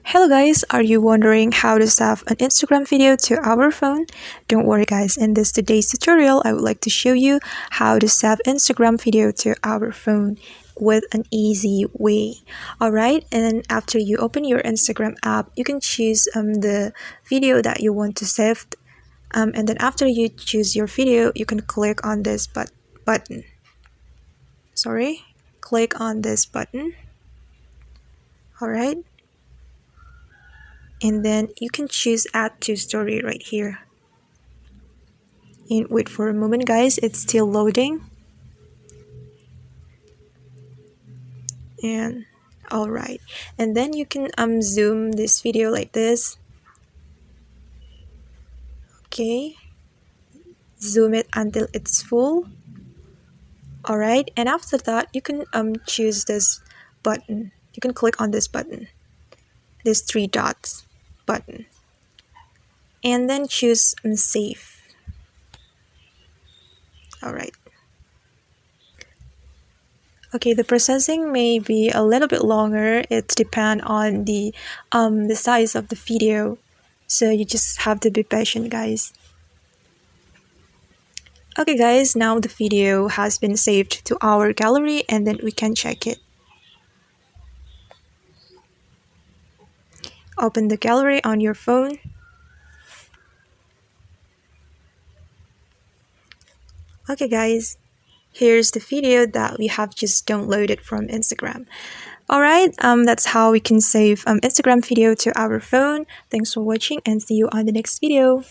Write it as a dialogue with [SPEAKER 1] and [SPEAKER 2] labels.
[SPEAKER 1] Hello guys, are you wondering how to save an Instagram video to our phone? Don't worry guys, in this today's tutorial I would like to show you how to save Instagram video to our phone with an easy way. Alright, and then after you open your Instagram app, you can choose the video that you want to save, and then after you choose your video, you can click on this button. Click on this button. Alright, and then you can choose add to story right here. And wait for a moment guys, it's still loading. And alright, and then you can zoom this video like this. Okay, zoom it until it's full. Alright, and after that you can choose this button. You can click on this button, this three dots button, and then choose save. Alright. Okay, the processing may be a little bit longer. It depends on the size of the video, so you just have to be patient guys. Okay guys, now the video has been saved to our gallery and then we can check it. Open the gallery on your phone. Okay guys, here's the video that we have just downloaded from Instagram. Alright, that's how we can save Instagram video to our phone. Thanks for watching and see you on the next video.